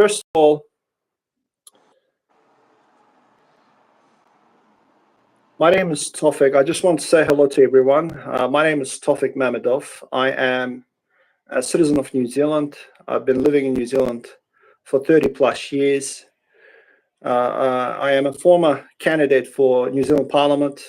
First of all, my name is Tofik. I just want to say hello to everyone. My name is Tofik Mamedov. I am a citizen of New Zealand. I've been living in New Zealand for 30 plus years. I am a former candidate for New Zealand Parliament.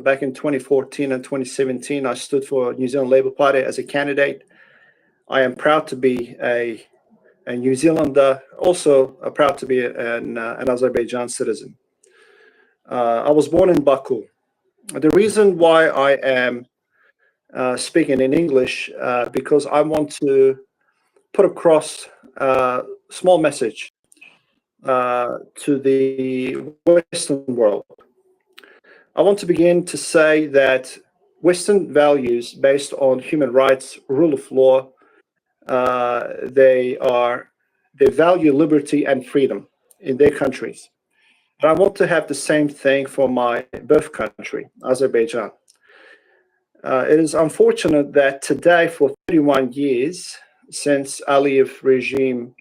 Back in 2014 and 2017, I stood for New Zealand Labour Party as a candidate. I am proud to be a New Zealander, also proud to be an Azerbaijan citizen. I was born in Baku. The reason why I am speaking in English, because I want to put across a small message to the Western world. I want to begin to say that Western values based on human rights, rule of law, they value liberty and freedom in their countries. And I want to have the same thing for my birth country, Azerbaijan. It is unfortunate that today, for 31 years since Aliyev regime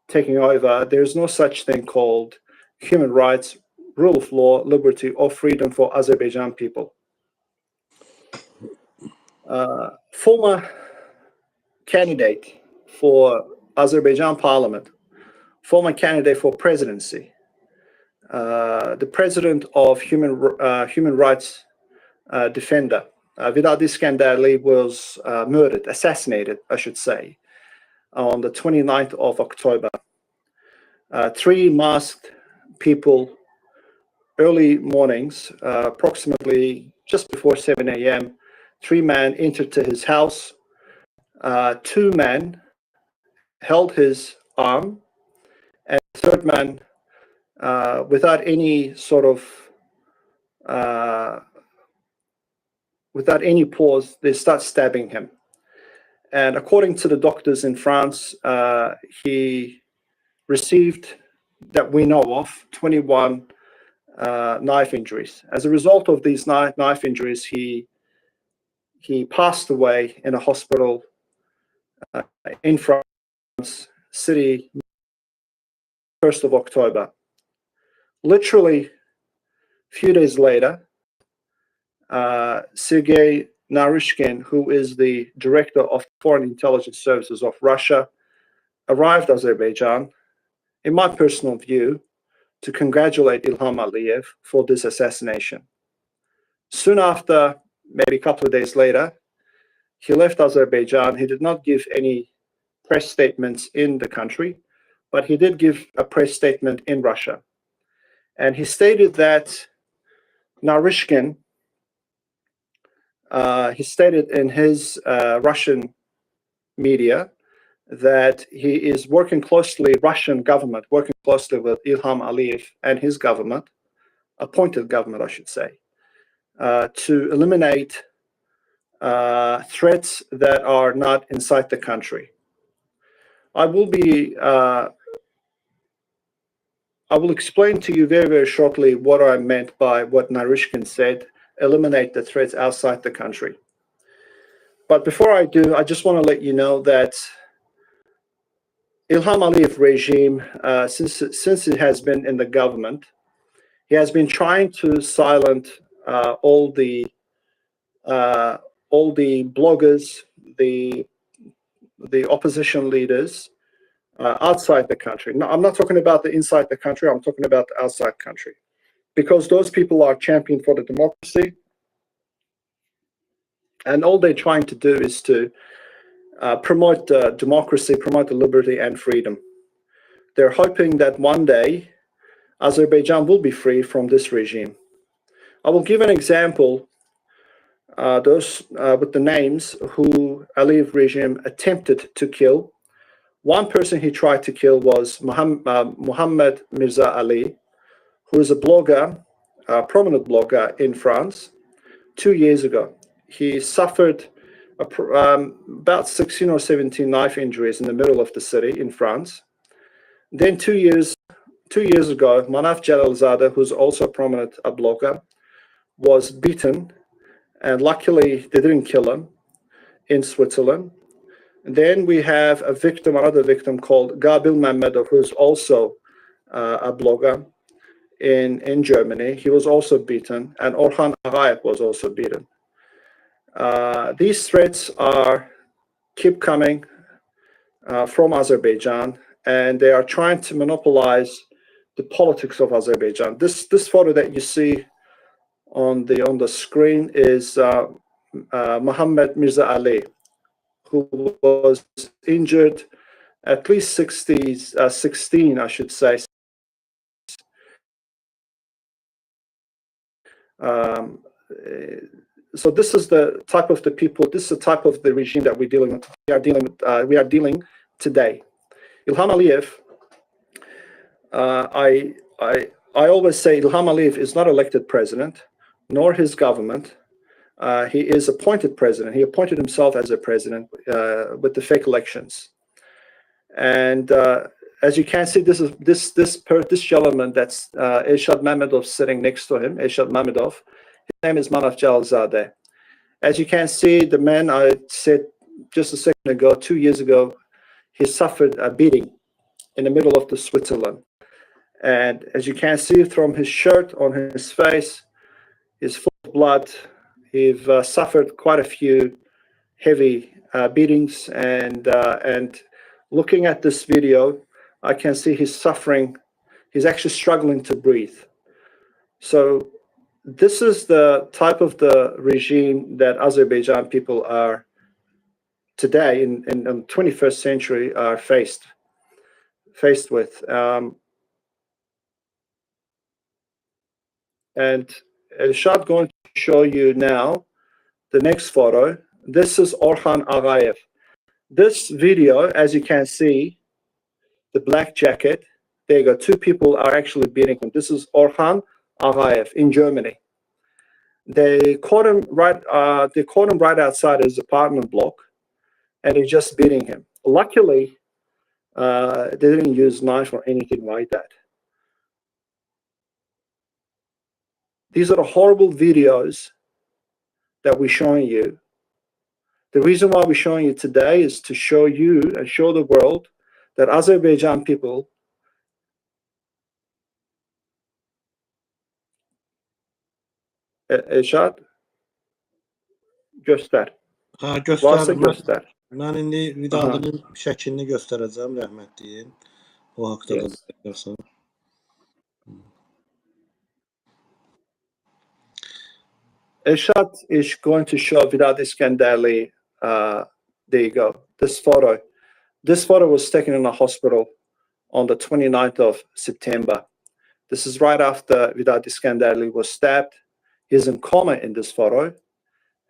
taking over, there is no such thing called human rights, rule of law, liberty, or freedom for Azerbaijan people. Former candidate for Azerbaijan parliament, former candidate for presidency, the president of human rights defender, Vidal Iskandarli, was murdered, assassinated, I should say, on the 29th of October. Three masked people, early mornings, approximately just before 7 a.m., three men entered to his house. Two men held his arm, and the third man, without any sort of without any pause, they start stabbing him. And according to the doctors in France, he received, that we know of, 21 knife injuries. As a result of these knife injuries, he passed away in a hospital in France city, 1st of October. Literally a few days later, Sergei Naryshkin, who is the director of Foreign Intelligence Services of Russia, arrived Azerbaijan, in my personal view, to congratulate Ilham Aliyev for this assassination. Soon after, maybe a couple of days later, he left Azerbaijan. He did not give any press statements in the country, but he did give a press statement in Russia. And he stated that Naryshkin, he stated in his Russian media that he is working closely, Russian government, working closely with Ilham Aliyev and his government, appointed government, I should say, to eliminate threats that are not inside the country. I will explain to you very, very shortly what I meant by what Naryshkin said, eliminate the threats outside the country. But before I do, I just want to let you know that Ilham Aliyev regime, since it has been in the government, he has been trying to silence all the bloggers, the opposition leaders outside the country. No, I'm not talking about the inside the country. I'm talking about the outside country, because those people are championing for the democracy, and all they're trying to do is to promote democracy, promote the liberty and freedom. They're hoping that one day Azerbaijan will be free from this regime. I will give an example, those with the names who Aliyev regime attempted to kill. One person he tried to kill was Mohammed Mirza Ali, who is a blogger, a prominent blogger in France. 2 years ago, he suffered about 16 or 17 knife injuries in the middle of the city in France. Then 2 years ago, Manaf Jalalzadeh, who's also a prominent blogger, was beaten, and luckily they didn't kill him, in Switzerland. Then we have a victim, another victim called Gabil Mehmedov, who's also a blogger in Germany. He was also beaten, and Orhan Agayev was also beaten. These threats keep coming from Azerbaijan, and they are trying to monopolize the politics of Azerbaijan. This photo that you see on the screen is Mohammed Mirza Ali, who was injured at least 16, I should say. So this is the type of the people. This is the type of the regime that we're dealing with. We are dealing today. Ilham Aliyev. I always say Ilham Aliyev is not elected president, nor his government. He is appointed president. He appointed himself as a president with the fake elections. And as you can see, this gentleman that's Elshad Mamedov sitting next to him, Elshad Mamedov. His name is Manaf Jalzadeh. As you can see, the man I said just a second ago, 2 years ago, he suffered a beating in the middle of the Switzerland. And as you can see from his shirt on his face, he's full of blood. He's suffered quite a few heavy beatings, and looking at this video, I can see he's suffering. He's actually struggling to breathe. So this is the type of the regime that Azerbaijan people are today in the 21st century are faced with. And Elshad going to show you now the next photo. This is Orhan Agayev. This video, as you can see, the black jacket, there you go, two people are actually beating him. This is Orhan Agayev in Germany. They caught him right outside his apartment block, and they're just beating him. Luckily, they didn't use knife or anything like that. These are the horrible videos that we're showing you. The reason why we're showing you today is to show you and show the world that Azerbaijan people Elshad, göster. Varsa göster. Mən indi Vidalinin şəklini göstərəcəm, rəhmətliyin. O haqda da düşünürsən. Elshad is going to show Vidal Iskandarli. There you go. This photo. This photo was taken in a hospital on the 29th of September. This is right after Vidal Iskandarli was stabbed. He's in coma in this photo.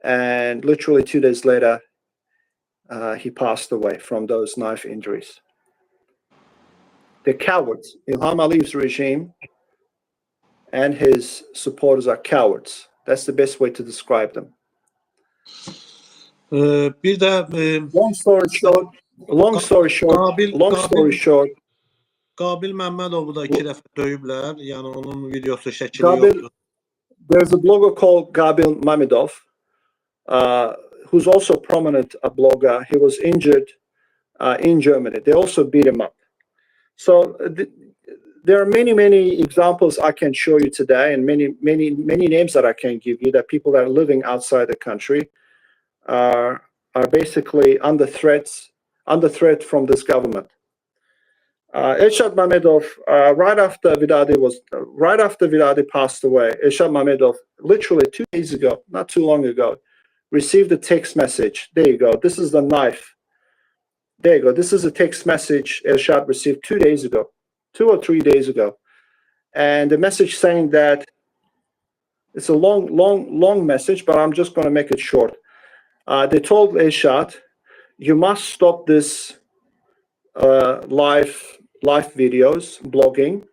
And literally 2 days later, he passed away from those knife injuries. They're cowards. Ilham Aliyev's regime and his supporters are cowards. That's the best way to describe them. Bir də long story short, Qabil Məmmədovu da 2 dəfə döyüblər. Yəni onun videosu şəkili yoxdur. There's a blogger called Gabil Mamedov, who's also a prominent blogger. He was injured in Germany. They also beat him up. So there are many examples I can show you today, and many names that I can give you, that people that are living outside the country are basically under threat from this government. Elshad Mamedov, right after Vidadi passed away, Elshad Mamedov, literally 2 days ago, not too long ago, received a text message. There you go. This is the knife. There you go. This is a text message Elshad received 2 days ago, 2 or 3 days ago. And the message saying that, it's a long message, but I'm just going to make it short. They told Elshad, you must stop this live videos, blogging.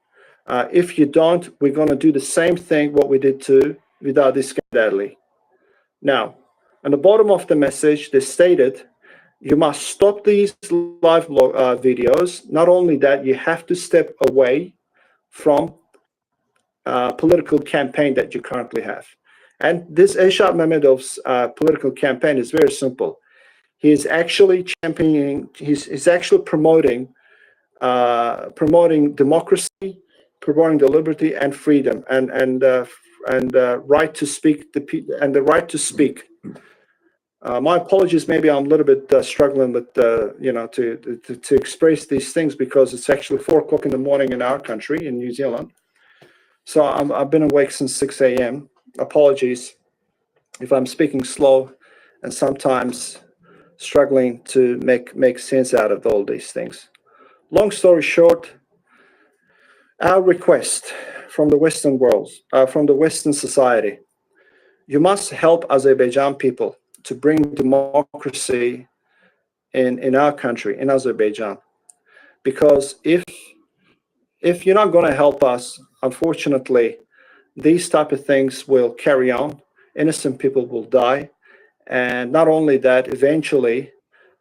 If you don't, we're going to do the same thing what we did to Vidal Iskandarli. Now, on the bottom of the message, they stated, you must stop these live videos. Not only that, you have to step away from political campaign that you currently have. And this Elshad Mamedov's political campaign is very simple. He is actually championing. He's actually promoting democracy, promoting the liberty and freedom, and right to speak and the right to speak. My apologies. Maybe I'm a little bit struggling with to express these things because it's actually 4 o'clock in the morning in our country, in New Zealand. So I've been awake since 6 a.m. Apologies if I'm speaking slow and sometimes struggling to make sense out of all these things. Long story short, our request from the Western world, from the Western society, you must help Azerbaijan people to bring democracy in our country, in Azerbaijan. Because if you're not going to help us, unfortunately, these type of things will carry on. Innocent people will die. And not only that, eventually,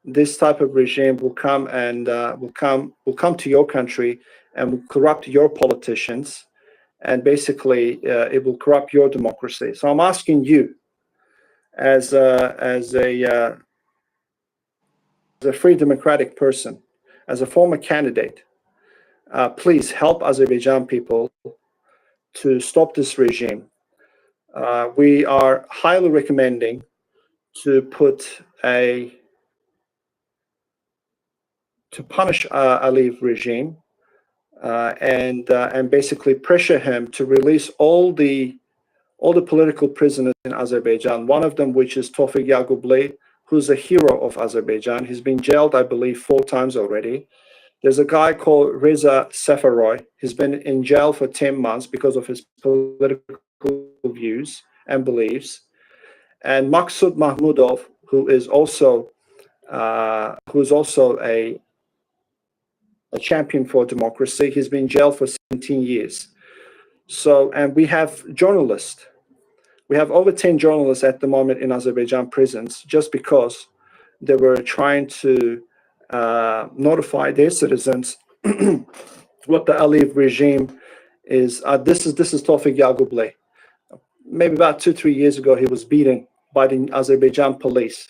this type of regime will come and will come to your country and will corrupt your politicians, and basically it will corrupt your democracy. So I'm asking you, as a free democratic person, as a former candidate, please help Azerbaijan people to stop this regime. We are highly recommending to punish Aliyev regime and basically pressure him to release all the political prisoners in Azerbaijan. One of them, which is Tofik Yagubli, who's a hero of Azerbaijan. He's been jailed, I believe, 4 times already. There's a guy called Reza Safaroy. He's been in jail for 10 months because of his political views and beliefs. And Maksud Mahmudov, who is also a champion for democracy. He's been in jail for 17 years. So, and we have journalists. We have over 10 journalists at the moment in Azerbaijan prisons just because they were trying to notify their citizens what the Aliyev regime is. This is Tofik Yagubli. Maybe about 2-3 years ago, he was beaten by the Azerbaijan police.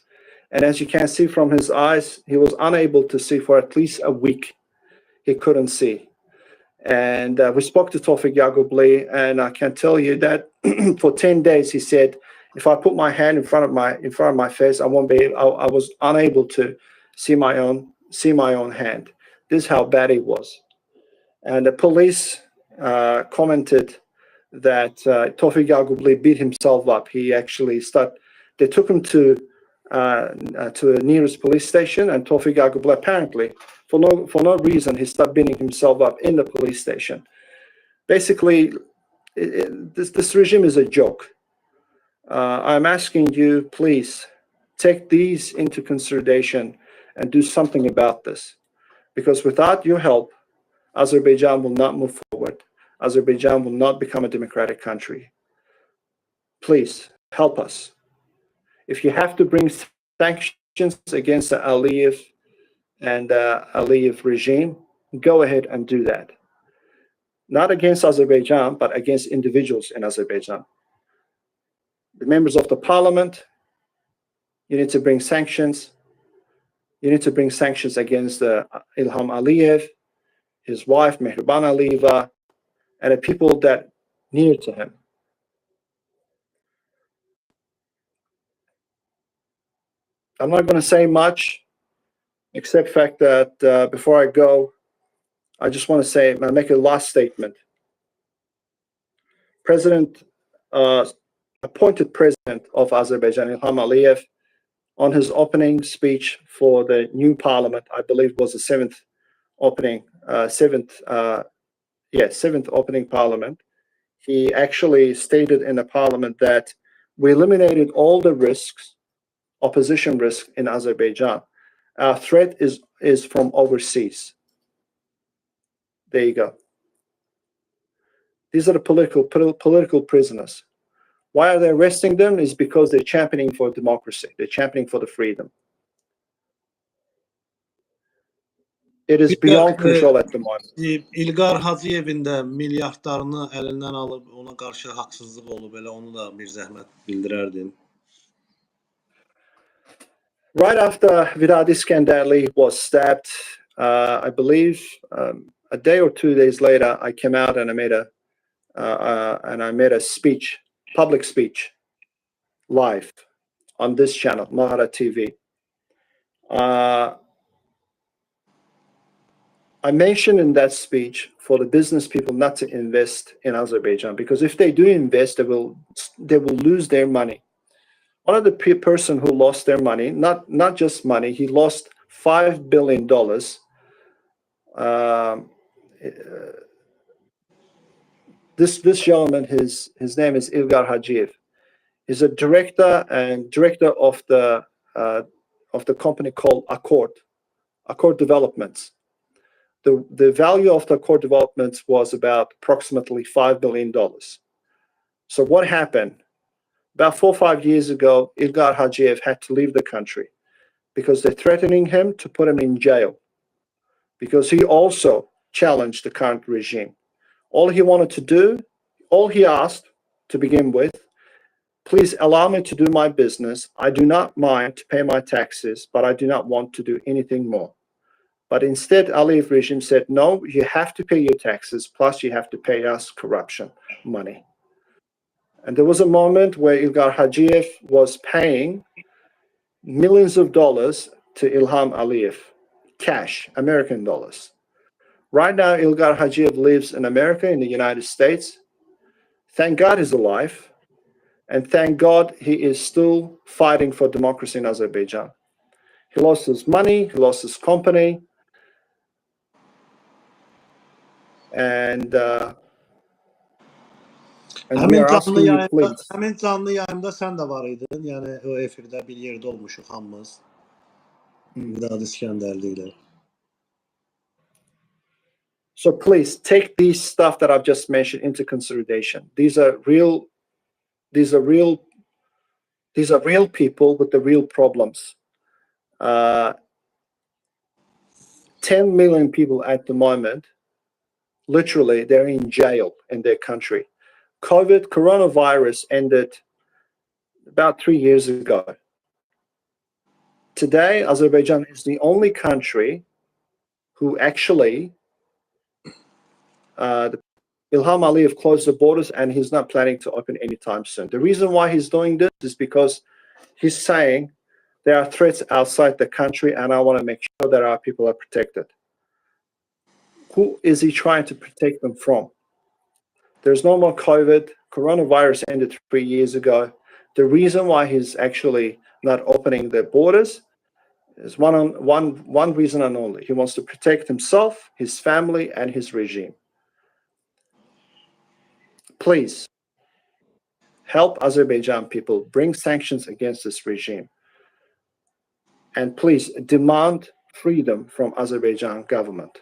And as you can see from his eyes, he was unable to see for at least a week. He couldn't see. And we spoke to Tofik Yagubli, and I can tell you that for 10 days, he said, if I put my hand in front of my face, I was unable to see my own hand. This is how bad it was. And the police commented that Tofik Yagubli beat himself up. They took him to the nearest police station, and Tofik Yagubli apparently, for no reason, he started beating himself up in the police station. Basically, this regime is a joke. I'm asking you, please take these into consideration and do something about this, because without your help, Azerbaijan will not move forward. Azerbaijan will not become a democratic country. Please help us. If you have to bring sanctions against the Aliyev and Aliyev regime, go ahead and do that. Not against Azerbaijan, but against individuals in Azerbaijan. The members of the parliament, you need to bring sanctions. You need to bring sanctions against Ilham Aliyev, his wife, Mehriban Aliyeva, and the people that near to him. I'm not going to say much, except the fact that before I go, I just want to make a last statement. Appointed president of Azerbaijan, Ilham Aliyev, on his opening speech for the new parliament, I believe was the seventh opening parliament, he actually stated in the parliament that we eliminated all the risks, opposition risk in Azerbaijan. Our threat is from overseas. There you go. These are the political prisoners. Why are they arresting them? Is because they're championing for democracy. They're championing for the freedom. It is beyond control at the moment. İlqar Hacıyevin də milyardlarını əlindən alıb ona qarşı haqsızlıq olub, elə onu da bir zəhmət bildirərdin. Right after Vidar Iskandarli was stabbed, I believe a day or 2 days later, I came out and I made a speech, public speech, live on this channel, Mahara TV. I mentioned in that speech for the business people not to invest in Azerbaijan, because if they do invest, they will lose their money. One of the person who lost their money, not just money, he lost $5 billion. This gentleman, his name is Ilgar Hacıyev. He's a director of the company called Accord Developments. The value of the Accord Developments was about approximately $5 billion. So what happened? About 4 or 5 years ago, Ilgar Hacıyev had to leave the country because they're threatening him to put him in jail because he also challenged the current regime. All he wanted to do, all he asked to begin with, please allow me to do my business. I do not mind to pay my taxes, but I do not want to do anything more. But instead, Aliyev regime said, no, you have to pay your taxes, plus you have to pay us corruption money. And there was a moment where Ilgar Hacıyev was paying millions of dollars to Ilham Aliyev, cash, American dollars. Right now, Ilgar Hacıyev lives in America, in the United States. Thank God he's alive. And thank God he is still fighting for democracy in Azerbaijan. He lost his money, he lost his company. And we are asking you, please. Həmin canlı yayımda sən də var idin. Yəni o efirdə bir yerdə olmuşuq hamımız. Vidar İskəndərli ilə. So please take these stuff that I've just mentioned into consideration. These are real people with the real problems. 10 million people at the moment, literally, they're in jail in their country. Coronavirus ended about 3 years ago. Today, Azerbaijan is the only country who actually, Ilham Aliyev closed the borders and he's not planning to open anytime soon. The reason why he's doing this is because he's saying there are threats outside the country and I want to make sure that our people are protected. Who is he trying to protect them from? There's no more COVID. Coronavirus ended 3 years ago. The reason why he's actually not opening the borders is one reason and only. He wants to protect himself, his family, and his regime. Please help Azerbaijan people, bring sanctions against this regime, and please demand freedom from Azerbaijan government.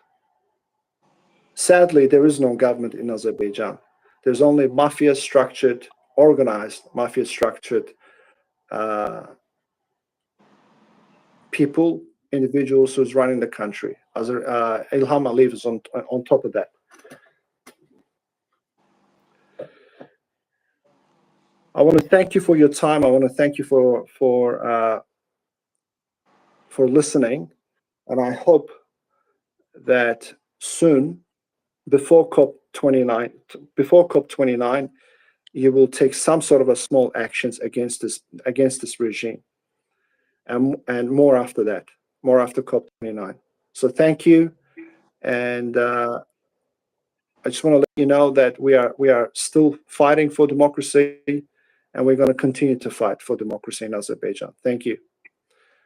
Sadly, there is no government in Azerbaijan. There's only mafia-structured, organized mafia-structured people, individuals who's running the country. Ilham Aliyev is on top of that. I want to thank you for your time. I want to thank you for listening, and I hope that soon, before COP29, you will take some sort of a small actions against this regime, and more after that, more after COP29. So thank you, and I just want to let you know that we are still fighting for democracy, and we're going to continue to fight for democracy in Azerbaijan. Thank you.